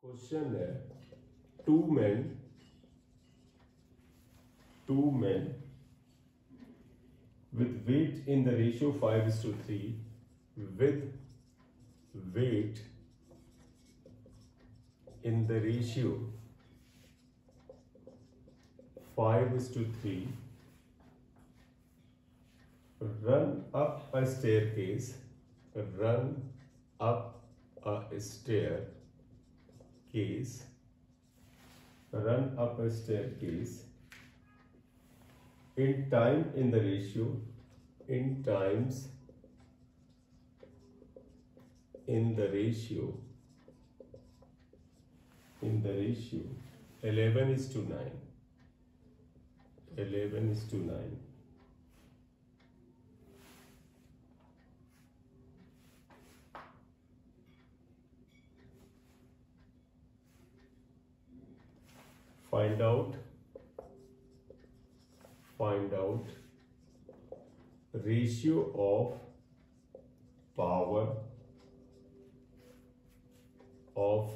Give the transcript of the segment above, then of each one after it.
Question है to men with weight in the ratio 5:3 with weight in the ratio 5:3 run up a staircase in times in the ratio 11:9. Find out ratio of power of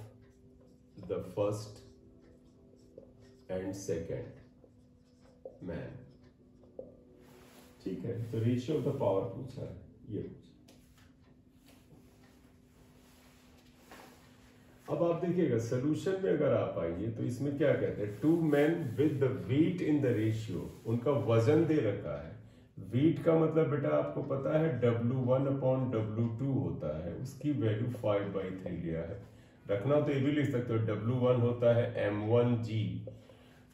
the first and second man. ठीक है, तो ratio of the power पूछा है ये। अब आप देखिएगा solution में अगर आप आइए तो इसमें क्या कहते हैं, two man with the weight in the ratio, उनका वजन दे रखा है। वेट का मतलब बेटा आपको पता है W1/W2 होता है, उसकी वैल्यू 5/3 लिया है। रखना तो ये भी लिख सकते हो, W1 होता है M1G,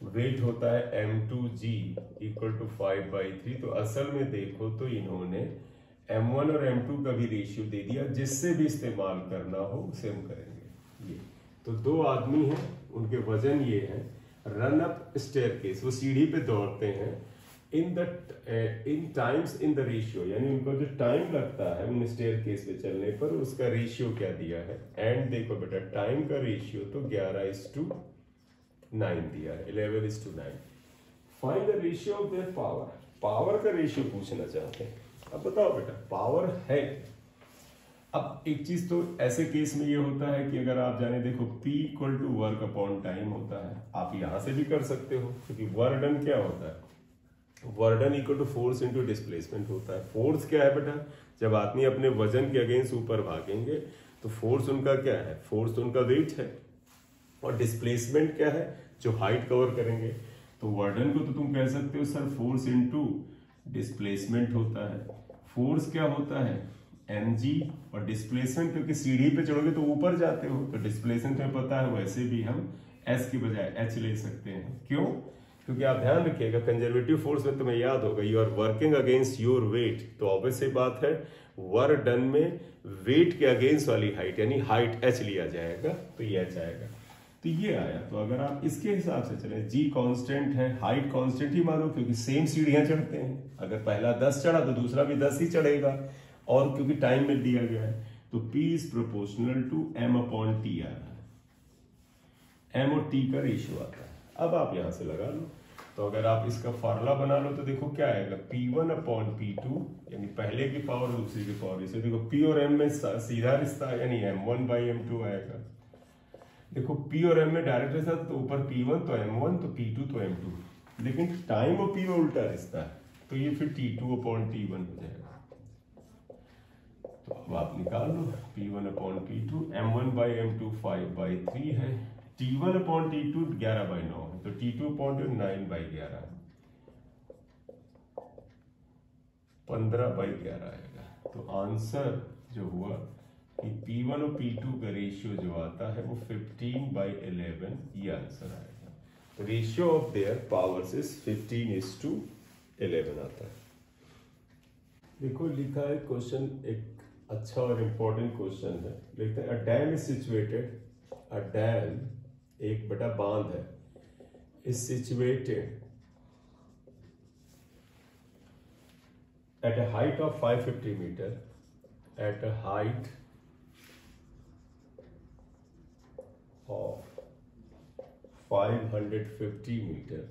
वेट होता है M2G इक्वल टू 5/3। तो असल में देखो तो इन्होंने M1 और M2 का भी रेशियो दे दिया, जिससे भी इस्तेमाल करना हो उसे हम करेंगे। ये तो दो आदमी हैं, उनके वजन ये है। रन अप स्टेयरकेस, वो सीढ़ी पे दौड़ते हैं। इन टाइम्स इन द रेशियो, यानी उनको जो टाइम लगता है उन स्टेयरकेस पे चलने पर, उसका रेशियो क्या दिया है। एंड देखो बेटा टाइम का रेशियो तो 11:9 दिया है, 11:9। Find the ratio of their power, power का रेशियो पूछना चाहते हैं। अब बताओ बेटा पावर है। अब एक चीज तो ऐसे केस में ये होता है कि अगर आप जाने, देखो P equal to work upon time होता है। आप यहां से भी कर सकते हो, क्योंकि वर्क डन क्या होता है, work done equal to force into displacement होता है। फोर्स क्या है बेटा, जब आदमी अपने वजन के अगेंस्ट ऊपर भागेंगे तो फोर्स उनका क्या है, फोर्स उनका वेट है। और डिस्प्लेसमेंट क्या है, जो हाइट कवर करेंगे। तो वर्डन को तो तुम कह सकते हो सर फोर्स इनटू डिस्प्लेसमेंट होता है। फोर्स क्या होता है mg, और डिस्प्लेसमेंट क्योंकि सीढ़ी पे चढ़ोगे तो ऊपर जाते हो, तो डिस्प्लेसमेंट में पता है, वैसे भी हम s की बजाय h ले सकते हैं। क्यों, क्योंकि आप ध्यान रखिएगा कंजर्वेटिव फोर्स में तुम्हें याद होगा you are working against your weight, तो ऑब्वियस सी बात है वर्क डन में वेट के अगेंस्ट वाली हाइट यानी हाइट h लिया जाएगा, तो ये h आएगा। तो ये आया। तो अगर आप इसके हिसाब से चले, g कांस्टेंट है, हाइट कांस्टेंट ही मानो, क्योंकि सेम सीढ़ियां चढ़ते हैं। अगर पहला 10 चढ़ा तो दूसरा भी 10 ही चढ़ेगा, और क्योंकि टाइम में दिया गया है तो P is proportional to M/T आ रहा है। M और T का रेशियो आता है। अब आप यहां से लगा लो, तो अगर आप इसका फार्मूला बना लो तो देखो क्या आएगा, P1/P2, यानी पहले की पावर दूसरी की पावर। इसे देखो P और M में सीधा रिश्ता है, यानी M1/M2 आएगा। देखो P और M में डायरेक्ट रिश्ता, तो ऊपर P1 तो M1, तो P2 तो M2, लेकिन टाइम और P में उल्टा रिश्ता है, तो ये फिर T2/T1 हो जाएगा। तो अब आप निकाल लो P1/P2, M1/M2 5/3 है, T1/T2 11/9 है, तो T2/T2 9/11 15/11 आएगा। तो आंसर जो हुआ कि P1 और P2 का रेशियो जो आता है वो 15/11, ये आंसर आएगा। तो ratio of their powers is 15:11 आता है। देखो लिखा है क्वेश्चन, एक अच्छा और इंपॉर्टेंट क्वेश्चन है। लिखते हैं a dam is situated, a dam एक बड़ा बांध है, is situated at a height of 550 metre, at a height of 550 meter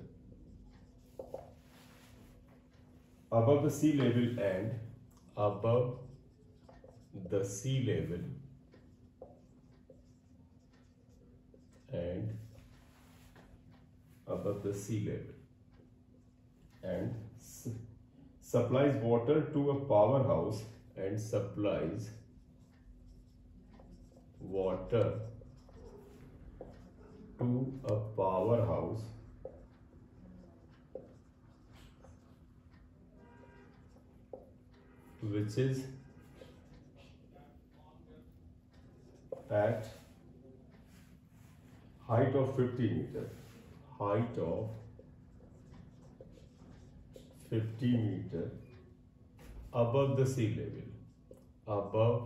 above the sea level and above the sea level and above the sea level, and supplies water to a powerhouse, and supplies water to a powerhouse which is at height of 50 meter, height of 50 meter above the sea level, above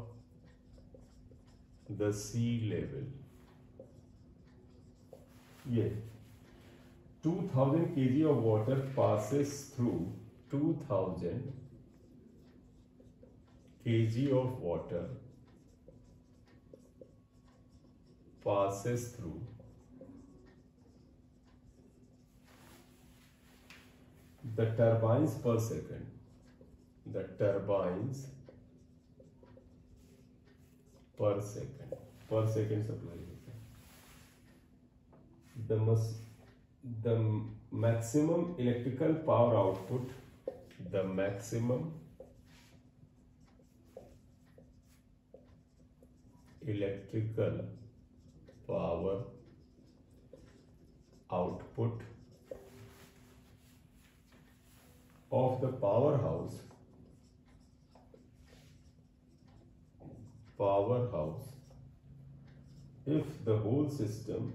the sea level. ये 2000 kg of water passes through 2000 kg of water passes through the turbines per second. The turbines per second supply होता है. The maximum electrical power output, the maximum electrical power output of the powerhouse if the whole system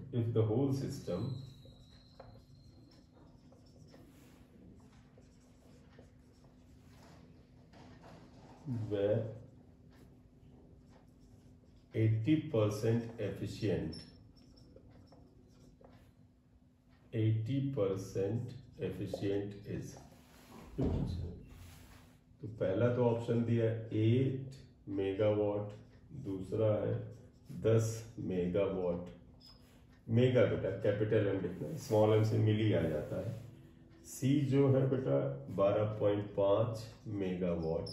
were 80% efficient, 80% efficient is. तो पहला तो option दिया 8 megawatt, दूसरा है 10 megawatt. Mega बेटा capital M लिखना है, स्मॉल एम से मिली आ जाता है. सी जो है बेटा 12.5 मेगावाट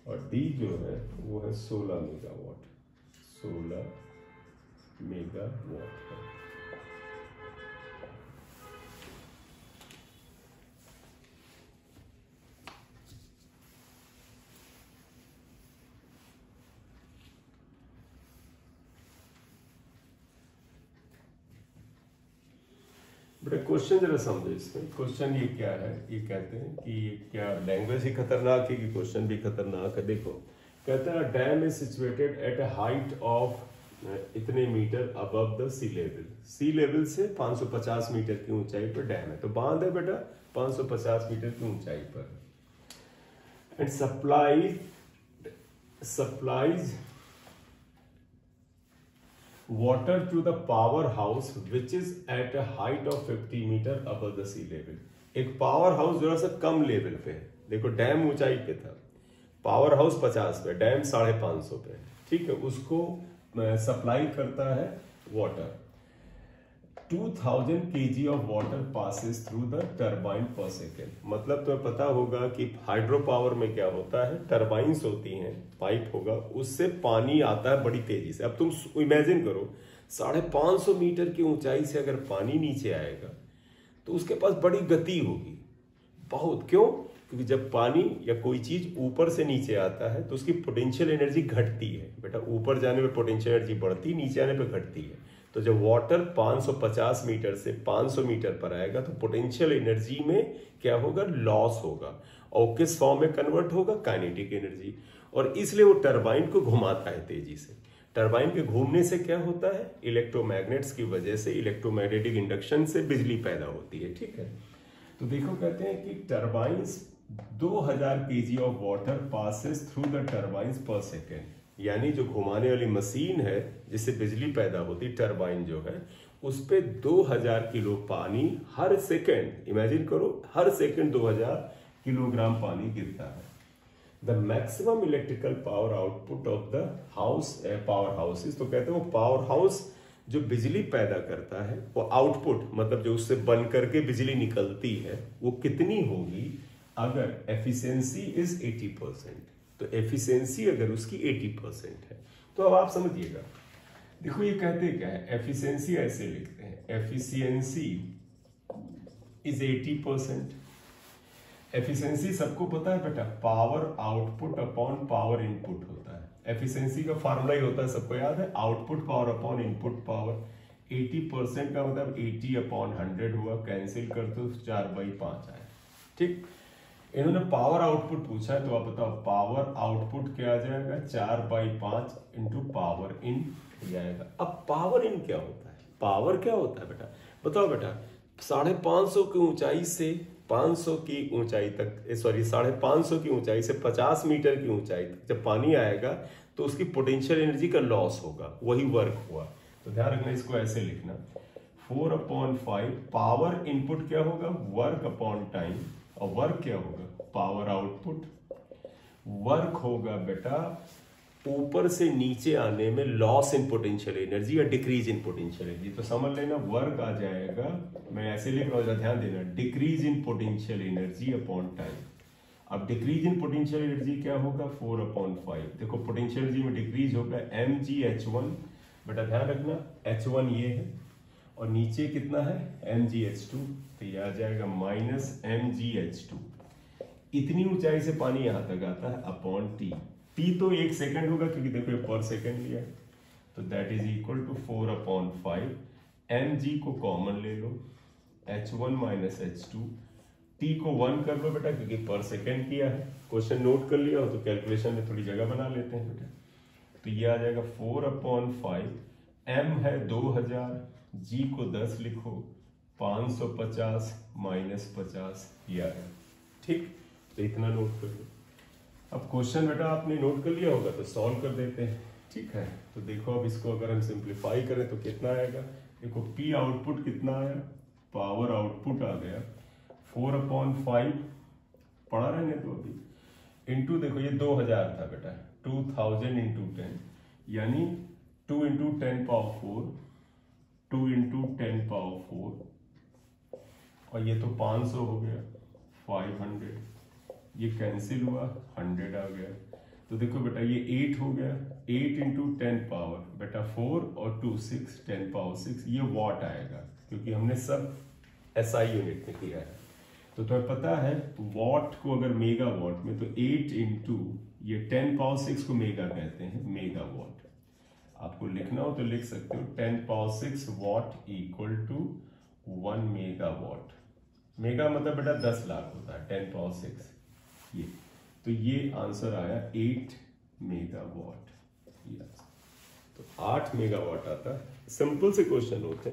और डी जो है वो है 16 मेगावाट. 16 मेगावाट है. बेटा क्वेश्चन जरा समझो. इसमें क्वेश्चन ये क्या है, ये कहते हैं कि ये क्या लैंग्वेज ही खतरनाक है कि क्वेश्चन भी खतरनाक है. देखो कहते हैं dam is situated at a height of इतने metre above the sea level. Sea level से 550 मीटर की ऊंचाई पर डैम है. तो बांध है बेटा 550 मीटर की ऊंचाई पर. And supplies water to the powerhouse which is at a height of 50 meter above the sea level. एक पावर हाउस जरा सा कम लेवल पे है. देखो डैम ऊंचाई पे था, पावर हाउस 50 पे, डैम 550 पे. ठीक है, उसको सप्लाई करता है water. 2000 kg of water passes through the turbine per second. मतलब तुम्हें पता होगा कि हाइड्रो पावर में क्या होता है, टर्बाइंस होती हैं, पाइप होगा, उससे पानी आता है बड़ी तेजी से. अब तुम इमेजिन करो 550 मीटर की ऊंचाई से अगर पानी नीचे आएगा तो उसके पास बड़ी गति होगी बहुत. क्यों? क्योंकि जब पानी या कोई चीज ऊपर से नीचे आता है तो उसकी पोटेंशियल एनर्जी घटती है. बेटा ऊपर जाने पे पोटेंशियल एनर्जी बढ़ती, नीचे आने पे घटती है. तो जब वाटर 550 मीटर से 500 मीटर पर आएगा तो पोटेंशियल एनर्जी में क्या होगा, लॉस होगा. और किस फॉर्म में कन्वर्ट होगा, काइनेटिक एनर्जी. और इसलिए वो टरबाइन को घुमाता है तेजी से. टरबाइन के घूमने से क्या होता है, इलेक्ट्रोमैग्नेट्स की वजह से, इलेक्ट्रोमैग्नेटिक इंडक्शन से बिजली पैदा होती है. ठीक है, तो देखो कहते हैं कि turbines 2000 kg of water passes through the turbines पर सेकेंड. यानी जो घुमाने वाली मशीन है जिससे बिजली पैदा होती, टरबाइन जो है, उस पे 2000 किलो पानी हर सेकेंड, इमेजिन करो हर सेकेंड 2000 किलोग्राम पानी गिरता है. The maximum electrical power output of the house power houses. तो कहते हैं वो पावर हाउस जो बिजली पैदा करता है, वो आउटपुट मतलब जो उससे बन करके बिजली निकलती है, वो कितनी होगी अगर एफिशिएंसी इज 80%. तो एफिशिएंसी अगर उसकी 80% है, तो अब आप समझिएगा देखो ये कहते क्या है, एफिशिएंसी ऐसे लिखते हैं, एफिशिएंसी इज 80%। एफिशिएंसी सबको पता है बेटा, power output upon power input होता है। एफिशिएंसी का फार्मूला ही होता है, सबको याद है, output power upon input power. 80% का मतलब 80 अपॉन 100 हुआ, कैंसिल कर दो 4/5 आया। ठीक, इन्होंने पावर आउटपुट पूछा है, तो आप बताओ पावर आउटपुट क्या आ जाएगा, 4/5 इंटू पावर इन हो जाएगा। अब पावर इन क्या होता है, पावर क्या होता है बेटा, बताओ बेटा। 550 की ऊंचाई से 500 की ऊंचाई तक, सॉरी 550 की ऊंचाई से 50 मीटर की ऊंचाई तक जब पानी आएगा तो उसकी पोटेंशियल एनर्जी का लॉस होगा, वही वर्क हुआ। तो ध्यान रखना, इसको ऐसे लिखना, 4/5 पावर इनपुट क्या होगा, वर्क अपॉन टाइम, और वर्क क्या होगा, पावर आउटपुट। वर्क होगा बेटा ऊपर से नीचे आने में लॉस इन पोटेंशियल एनर्जी या डिक्रीज इन पोटेंशियल एनर्जी। तो समझ लेना वर्क आ जाएगा, मैं ऐसे लिख रहा हूँ, ध्यान देना, decrease in potential energy upon time. अब डिक्रीज इन पोटेंशियल एनर्जी क्या होगा, 4/5। देखो पोटेंशियल एनर्जी में डिक्रीज होगा mgh1, बेटा ध्यान रखना h1 ये है और नीचे कितना है mgh2, तो ये आ जाएगा -mgh2। इतनी ऊंचाई से पानी यहां तक आता है अपॉन टी। टी तो 1 सेकंड होगा क्योंकि देखो पर सेकंड लिया है, तो that is equal to 4/5। mg को कॉमन ले लो, h1 - h2, टी को 1 कर लो बेटा क्योंकि पर सेकंड किया है। क्वेश्चन नोट कर लिया हो तो कैलकुलेशन में थोड़ी जगह बना लेते हैं बेटा। तो ये आ जाएगा 4/5, m है 2000, g को 10 लिखो, 550 - 50 ये आ गया। ठीक, तो इतना नोट कर लो। अब क्वेश्चन बेटा आपने नोट कर लिया होगा तो सॉल्व कर देते हैं। ठीक है, तो देखो अब इसको अगर हम सिंप्लीफाई करें तो कितना आएगा, देखो P आउटपुट कितना आया, पावर आउटपुट आ गया 4/5, पढ़ा रहने तो अभी, इंटू देखो ये 2000 था बेटा, 2000 × 10 यानी 2 × 10 पावर 4, 2 × 10 पावर 4, और ये तो 500 हो गया, 500, ये कैंसिल हुआ, 100 आ गया। तो देखो बेटा ये 8 हो गया, 8 × 10 पावर बेटा 4 और 2 6, 10 पावर 6, ये वॉट आएगा क्योंकि हमने सब SI यूनिट में किया है। तो तुम्हें पता है वॉट को अगर मेगा वॉट में, तो 8 × ये 10 पावर 6 को मेगा कहते हैं, मेगा वॉट। आपको लिखना हो तो लिख सकते हो 10 power 6 watt equal to 1 mega watt. Mega मतलब बेटा 10 लाख होता है, 10 पावर 6 ये, तो ये आंसर आया 8 मेगावाट। तो 8 मेगावाट आता है। सिंपल से क्वेश्चन होते हैं।